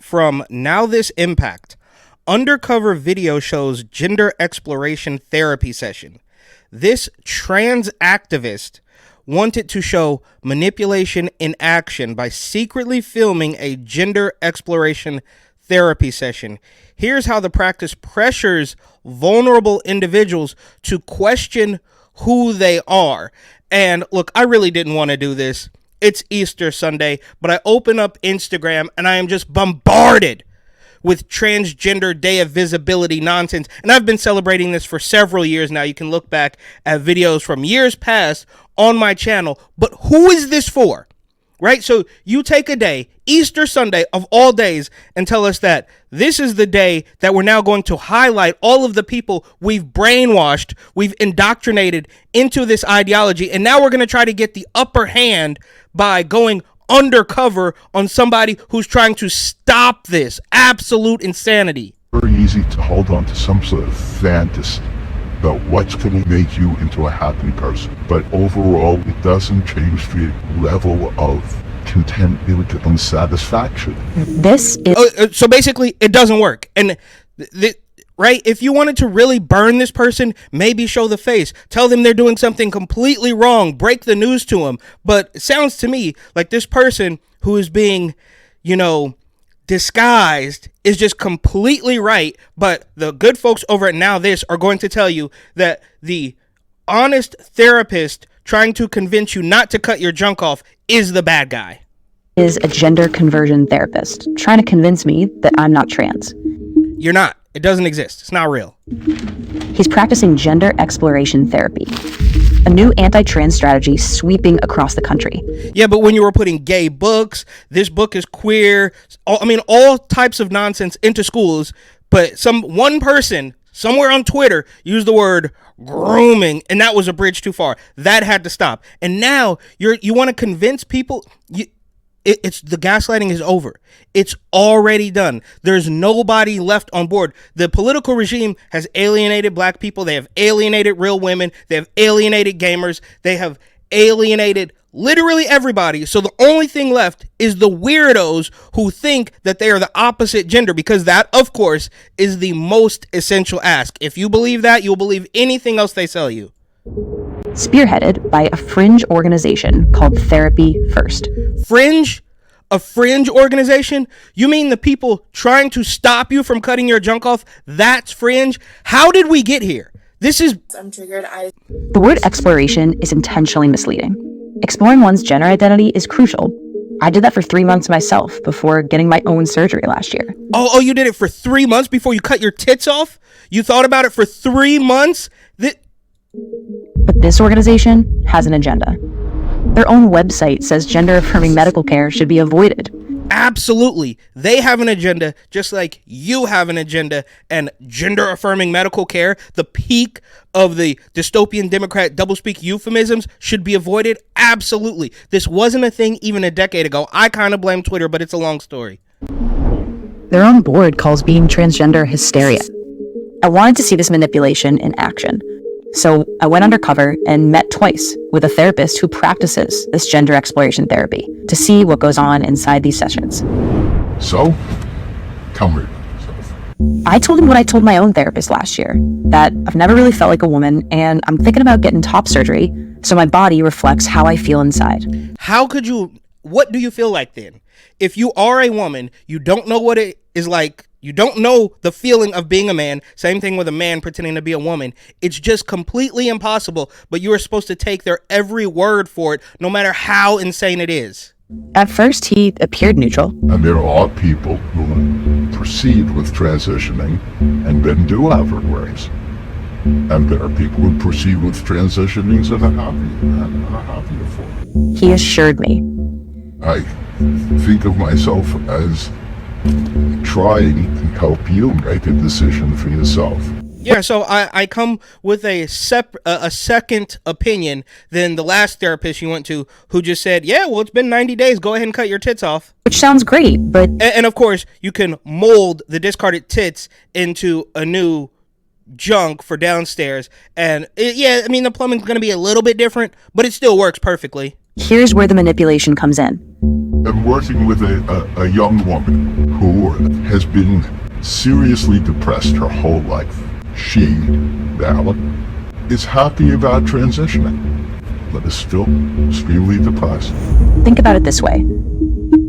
from Now This Impact. Undercover video shows gender exploration therapy session. This trans activist wanted to show manipulation in action by secretly filming a gender exploration therapy session. Here's how the practice pressures vulnerable individuals to question who they are. And look, I really didn't want to do this. It's Easter Sunday, but I open up Instagram and I am just bombarded with transgender day of visibility nonsense. And I've been celebrating this for several years now. You can look back at videos from years past on my channel. But who is this for? Right? So you take a day, Easter Sunday of all days, and tell us that this is the day that we're now going to highlight all of the people we've brainwashed, we've indoctrinated into this ideology. And now we're going to try to get the upper hand by going undercover on somebody who's trying to stop this absolute insanity. Very easy to hold on to some sort of fantasy about what's going to make you into a happy person, but overall it doesn't change the level of contentment and satisfaction. This is so basically it doesn't work. And right, if you wanted to really burn this person, maybe show the face, tell them they're doing something completely wrong, break the news to them. But it sounds to me like this person who is being, disguised is just completely right. But the good folks over at Now This are going to tell you that the honest therapist trying to convince you not to cut your junk off is the bad guy. Is a gender conversion therapist trying to convince me that I'm not trans. You're not. It doesn't exist. It's not real. He's practicing gender exploration therapy, a new anti-trans strategy sweeping across the country. Yeah, but when you were putting gay books, this book is queer, all types of nonsense into schools, but one person somewhere on Twitter used the word grooming, and that was a bridge too far. That had to stop. And now you want to convince people. It's the gaslighting is over. It's already done. There's nobody left on board. The political regime has alienated black people. They have alienated real women. They have alienated gamers. They have alienated literally everybody. So the only thing left is the weirdos who think that they are the opposite gender, because that, of course, is the most essential ask. If you believe that, you'll believe anything else they sell you. Spearheaded by a fringe organization called Therapy First. Fringe? A fringe organization? You mean the people trying to stop you from cutting your junk off? That's fringe? How did we get here? I'm triggered. The word exploration is intentionally misleading. Exploring one's gender identity is crucial. I did that for 3 months myself before getting my own surgery last year. Oh, you did it for 3 months before you cut your tits off? You thought about it for 3 months? But this organization has an agenda. Their own website says gender-affirming medical care should be avoided. Absolutely. They have an agenda, just like you have an agenda, and gender-affirming medical care, the peak of the dystopian Democrat doublespeak euphemisms, should be avoided. Absolutely. This wasn't a thing even a decade ago. I kind of blame Twitter, but it's a long story. Their own board calls being transgender hysteria. I wanted to see this manipulation in action. So I went undercover and met twice with a therapist who practices this gender exploration therapy to see what goes on inside these sessions. So, tell me yourself. I told him what I told my own therapist last year, that I've never really felt like a woman and I'm thinking about getting top surgery so my body reflects how I feel inside. What do you feel like then? If you are a woman, you don't know what it is like. You don't know the feeling of being a man. Same thing with a man pretending to be a woman. It's just completely impossible, but you are supposed to take their every word for it, no matter how insane it is. At first, he appeared neutral. And there are people who proceed with transitioning and then do have regrets. And there are people who proceed with transitioning and are happier for it. He assured me. I think of myself as trying to help you make a decision for yourself. Yeah, so I come with a second opinion than the last therapist you went to, who just said, yeah, well, it's been 90 days. Go ahead and cut your tits off. Which sounds great, but... And of course, you can mold the discarded tits into a new junk for downstairs. And the plumbing's going to be a little bit different, but it still works perfectly. Here's where the manipulation comes in. I'm working with a young woman who has been seriously depressed her whole life. She, Val, is happy about transitioning, but is still extremely depressed. Think about it this way.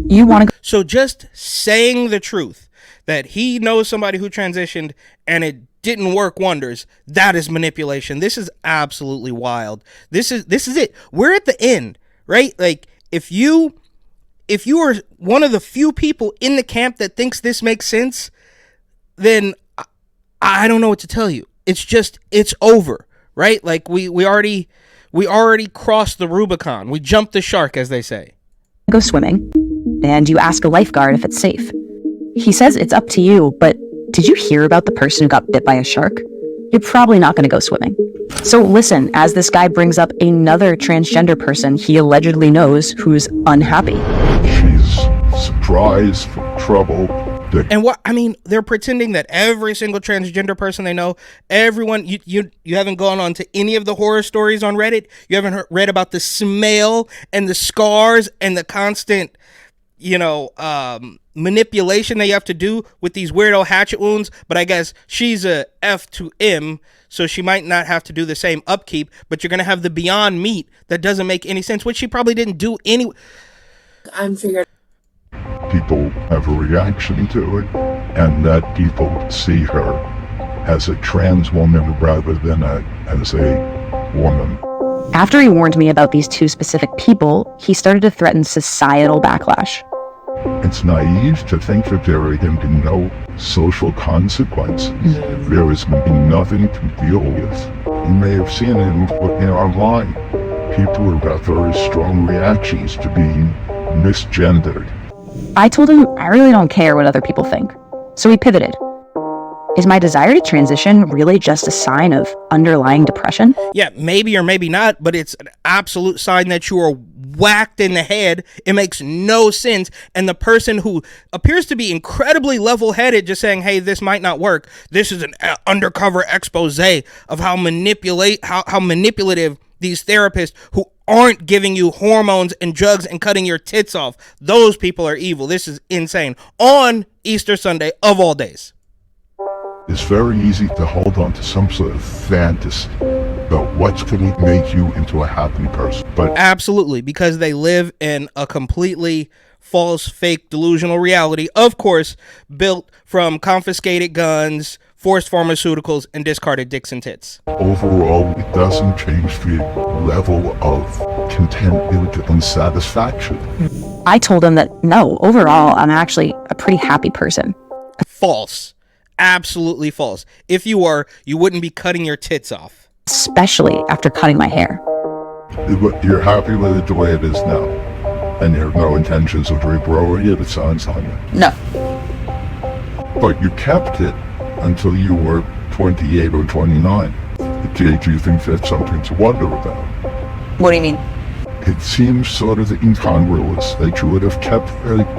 You want to So just saying the truth that he knows somebody who transitioned and it didn't work wonders, that is manipulation. This is absolutely wild. This is it. We're at the end, right? Like if you are one of the few people in the camp that thinks this makes sense, then I don't know what to tell you. It's over, right? Like we already crossed the Rubicon. We jumped the shark, as they say. go swimming, and you ask a lifeguard if it's safe. He says it's up to you, but did you hear about the person who got bit by a shark? You're probably not going to go swimming. So listen, as this guy brings up another transgender person he allegedly knows who's unhappy. She's surprised, for trouble. And what I mean, they're pretending that every single transgender person they know, everyone, you haven't gone on to any of the horror stories on Reddit. You haven't read about the smell and the scars and the constant, manipulation that you have to do with these weirdo hatchet wounds. But I guess she's a F to M, so she might not have to do the same upkeep. But you're gonna have the Beyond Meat that doesn't make any sense, which she probably didn't do any. I'm figured. People have a reaction to it, and that people see her as a trans woman rather than as a woman. After he warned me about these two specific people, he started to threaten societal backlash. It's naive to think that there are going to be no social consequences. There is going to be nothing to deal with. You may have seen it online. People have got very strong reactions to being misgendered. I told him I really don't care what other people think. So he pivoted. Is my desire to transition really just a sign of underlying depression? Yeah, maybe or maybe not, but it's an absolute sign that you are whacked in the head. It makes no sense. And the person who appears to be incredibly level-headed, just saying, hey, this might not work. This is an undercover expose of how manipulative these therapists who aren't giving you hormones and drugs and cutting your tits off. Those people are evil. This is insane. On Easter Sunday of all days. It's very easy to hold on to some sort of fantasy about what's going to make you into a happy person. But absolutely, because they live in a completely false, fake, delusional reality, of course, built from confiscated guns, forced pharmaceuticals, and discarded dicks and tits. Overall, it doesn't change the level of contentment and satisfaction. I told him that no, overall, I'm actually a pretty happy person. False. Absolutely false. If you were, you wouldn't be cutting your tits off. Especially after cutting my hair. You're happy with it the way it is now, and you have no intentions of regrowing it, it sounds like it. No. But you kept it until you were 28 or 29. Do you think that's something to wonder about? What do you mean? It seems sort of incongruous that you would have kept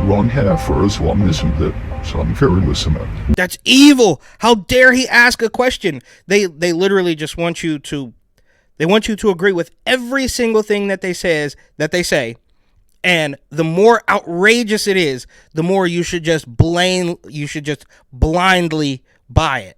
long hair for as long as you did. So I'm curious about it. That's evil. How dare he ask a question? They literally just want you to agree with every single thing that they say. And the more outrageous it is, the more you should just blindly buy it.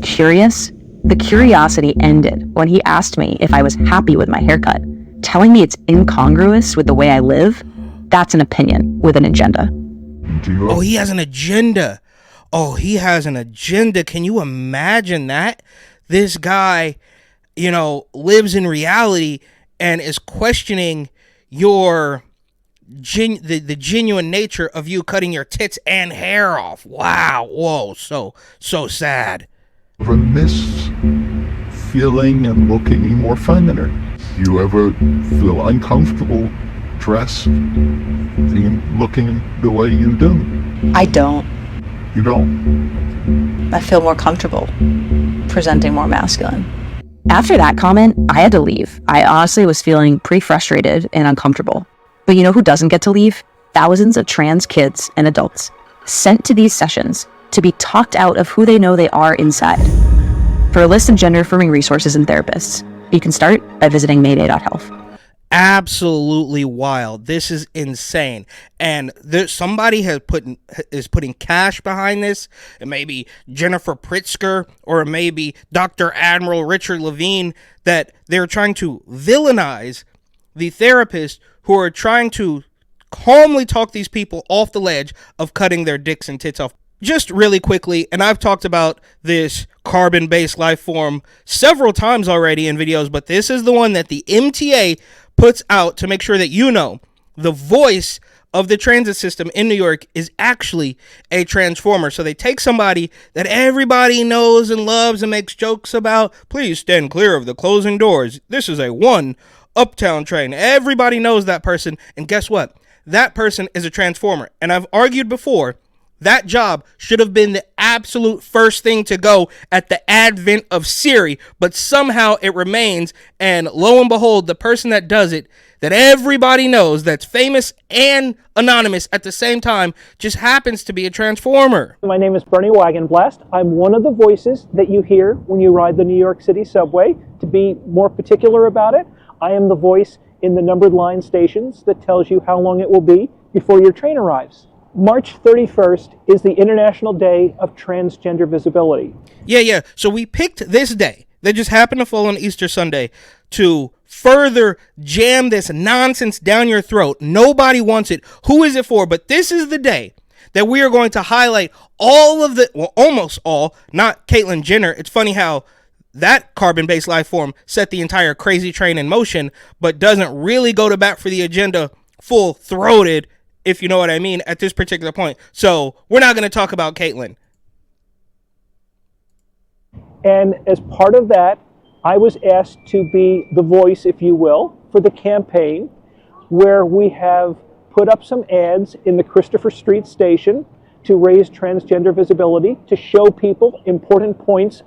Curious? The curiosity ended when he asked me if I was happy with my haircut. Telling me it's incongruous with the way I live? That's an opinion with an agenda. Oh, he has an agenda. Can you imagine that? This guy, lives in reality and is questioning the genuine nature of you cutting your tits and hair off. Wow. Whoa. So sad. From this feeling and looking more feminine. You ever feel uncomfortable dressed, looking the way you do? I don't. You don't? I feel more comfortable presenting more masculine. After that comment, I had to leave. I honestly was feeling pretty frustrated and uncomfortable. But you know who doesn't get to leave? Thousands of trans kids and adults sent to these sessions to be talked out of who they know they are inside. For a list of gender affirming resources and therapists, you can start by visiting mayday.health. Absolutely wild. This is insane. And somebody is putting cash behind this. It may be Jennifer Pritzker, or it may be Dr. Admiral Richard Levine, that they're trying to villainize the therapists who are trying to calmly talk these people off the ledge of cutting their dicks and tits off. Just really quickly, and I've talked about this carbon-based life form several times already in videos, but this is the one that the MTA puts out to make sure that you know the voice of the transit system in New York is actually a transformer. So they take somebody that everybody knows and loves and makes jokes about. Please stand clear of the closing doors. This is a one uptown train. Everybody knows that person. And guess what? That person is a transformer. And I've argued before, that job should have been the absolute first thing to go at the advent of Siri, but somehow it remains, and lo and behold, the person that does it, that everybody knows, that's famous and anonymous at the same time, just happens to be a transformer. My name is Bernie Wagenblast. I'm one of the voices that you hear when you ride the New York City subway. To be more particular about it, I am the voice in the numbered line stations that tells you how long it will be before your train arrives. March 31st is the International Day of Transgender Visibility. Yeah. So we picked this day that just happened to fall on Easter Sunday to further jam this nonsense down your throat. Nobody wants it. Who is it for? But this is the day that we are going to highlight all of the, well, almost all, not Caitlyn Jenner. It's funny how that carbon-based life form set the entire crazy train in motion, but doesn't really go to bat for the agenda full-throated, if you know what I mean, at this particular point. So we're not going to talk about Caitlyn. And as part of that, I was asked to be the voice, if you will, for the campaign, where we have put up some ads in the Christopher Street station to raise transgender visibility, to show people important points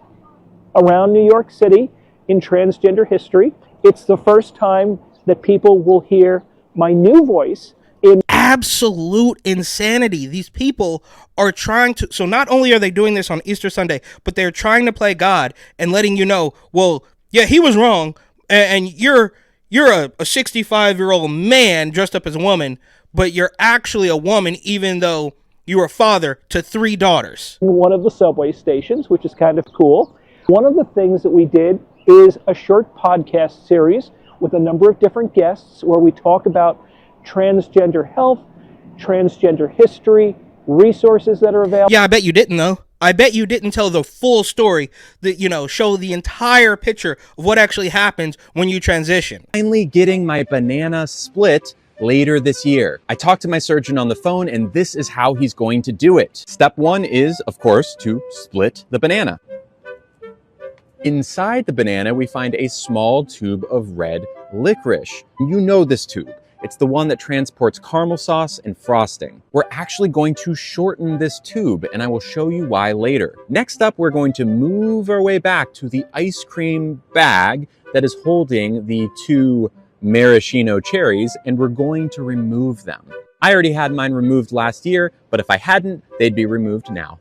around New York City in transgender history. It's the first time that people will hear my new voice in absolute insanity. These people are trying to, so not only are they doing this on Easter Sunday, but they're trying to play God and letting you know, well, yeah, he was wrong, and you're a 65-year-old man dressed up as a woman, but you're actually a woman even though you're a father to 3 daughters. One of the subway stations, which is kind of cool. One of the things that we did is a short podcast series with a number of different guests where we talk about transgender health, transgender history, resources that are available. Yeah, I bet you didn't, though. I bet you didn't tell the full story, that, you know, show the entire picture of what actually happens when you transition. Finally getting my banana split later this year. I talked to my surgeon on the phone, and this is how he's going to do it. Step 1 is, of course, to split the banana. Inside the banana, we find a small tube of red licorice. You know this tube. It's the one that transports caramel sauce and frosting. We're actually going to shorten this tube, and I will show you why later. Next up, we're going to move our way back to the ice cream bag that is holding the 2 maraschino cherries, and we're going to remove them. I already had mine removed last year, but if I hadn't, they'd be removed now.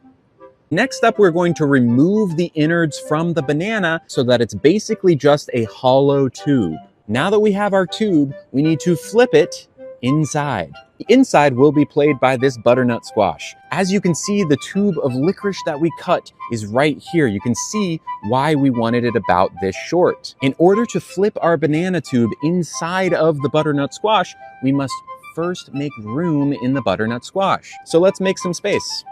Next up, we're going to remove the innards from the banana so that it's basically just a hollow tube. Now that we have our tube, we need to flip it inside. The inside will be played by this butternut squash. As you can see, the tube of licorice that we cut is right here. You can see why we wanted it about this short. In order to flip our banana tube inside of the butternut squash, we must first make room in the butternut squash. So let's make some space.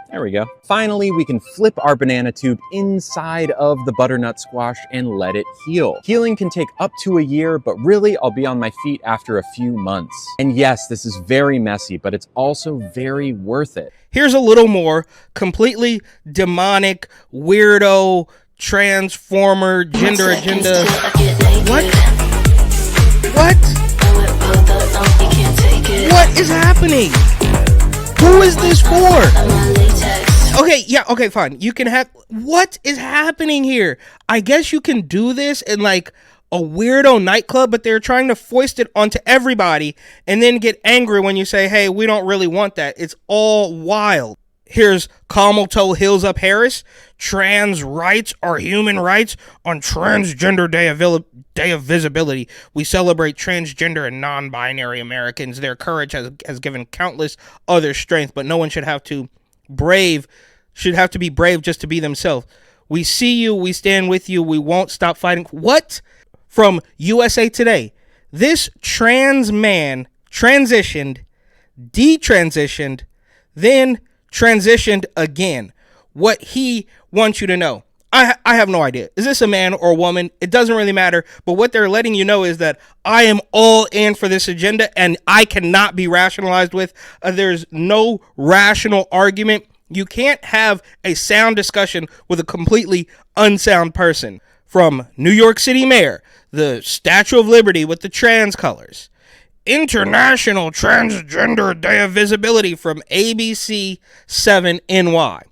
There we go. Finally, we can flip our banana tube inside of the butternut squash and let it heal. Healing can take up to a year, but really I'll be on my feet after a few months. And yes, this is very messy, but it's also very worth it. Here's a little more completely demonic, weirdo, transformer, gender agenda. What? What is happening? Who is this for? Okay, fine. You can have, what is happening here? I guess you can do this in like a weirdo nightclub, but they're trying to foist it onto everybody and then get angry when you say, hey, we don't really want that. It's all wild. Here's Camel Toe Hills Up Harris. Trans rights are human rights on Transgender Day of Visibility. We celebrate transgender and non-binary Americans. Their courage has given countless others strength, but no one should have to be brave just to be themselves. We see you, we stand with you, we won't stop fighting. What? From USA Today. This trans man transitioned, detransitioned, then transitioned again. What he wants you to know. I have no idea. Is this a man or a woman? It doesn't really matter. But what they're letting you know is that I am all in for this agenda and I cannot be rationalized with. There's no rational argument. You can't have a sound discussion with a completely unsound person. From New York City Mayor, the Statue of Liberty with the trans colors. International Transgender Day of Visibility from ABC 7NY.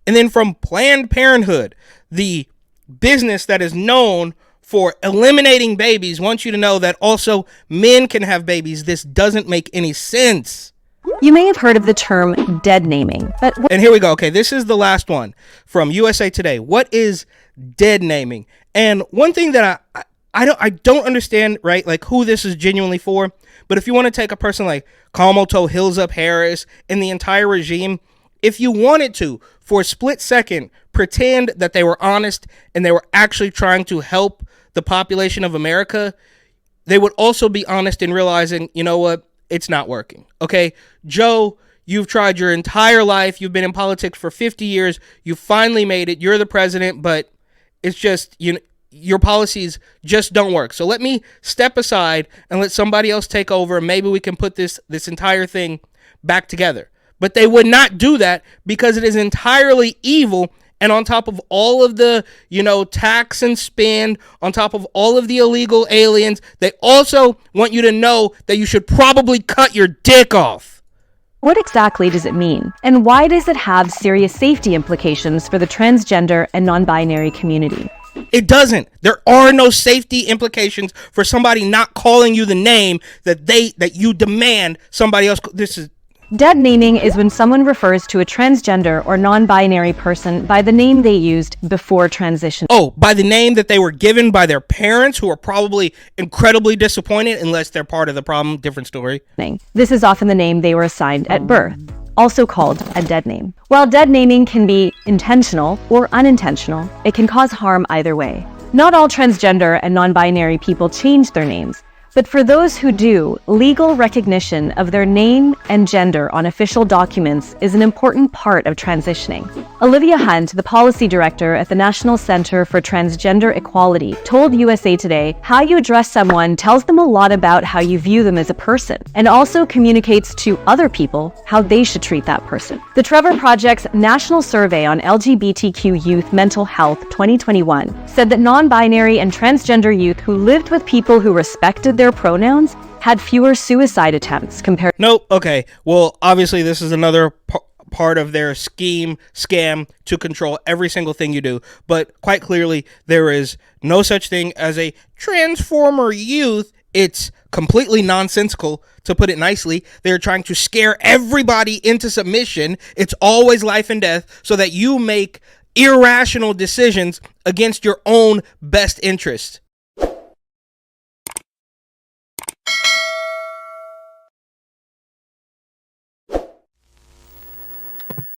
And then from Planned Parenthood, the business that is known for eliminating babies, wants you to know that also men can have babies. This doesn't make any sense. You may have heard of the term dead naming, but And here we go. Okay, this is the last one from USA Today. What is dead naming? And one thing that I don't understand, right? Like who this is genuinely for. But if you want to take a person like Camel Toe Hills Up Harris and the entire regime, if you wanted to, for a split second, pretend that they were honest and they were actually trying to help the population of America, they would also be honest in realizing, you know what? It's not working. Okay, Joe, you've tried your entire life. You've been in politics for 50 years. You finally made it. You're the president, but it's just, your policies just don't work. So let me step aside and let somebody else take over. Maybe we can put this entire thing back together. But they would not do that because it is entirely evil. And on top of all of the, tax and spend, on top of all of the illegal aliens, they also want you to know that you should probably cut your dick off. what exactly does it mean? And why does it have serious safety implications for the transgender and non-binary community? It doesn't. There are no safety implications for somebody not calling you the name that you demand somebody else. Dead naming is when someone refers to a transgender or non-binary person by the name they used before transition. Oh, by the name that they were given by their parents, who are probably incredibly disappointed unless they're part of the problem. Different story. This is often the name they were assigned at birth, also called a dead name. While dead naming can be intentional or unintentional, it can cause harm either way. Not all transgender and non-binary people change their names. But for those who do, legal recognition of their name and gender on official documents is an important part of transitioning. Olivia Hunt, the policy director at the National Center for Transgender Equality, told USA Today, how you address someone tells them a lot about how you view them as a person, and also communicates to other people how they should treat that person. The Trevor Project's National Survey on LGBTQ Youth Mental Health 2021 said that non-binary and transgender youth who lived with people who respected their pronouns had fewer suicide attempts compared. Nope. Okay. Well, obviously this is another part of their scam to control every single thing you do. But quite clearly, there is no such thing as a transformer youth. It's completely nonsensical, to put it nicely. They're trying to scare everybody into submission. It's always life and death so that you make irrational decisions against your own best interest.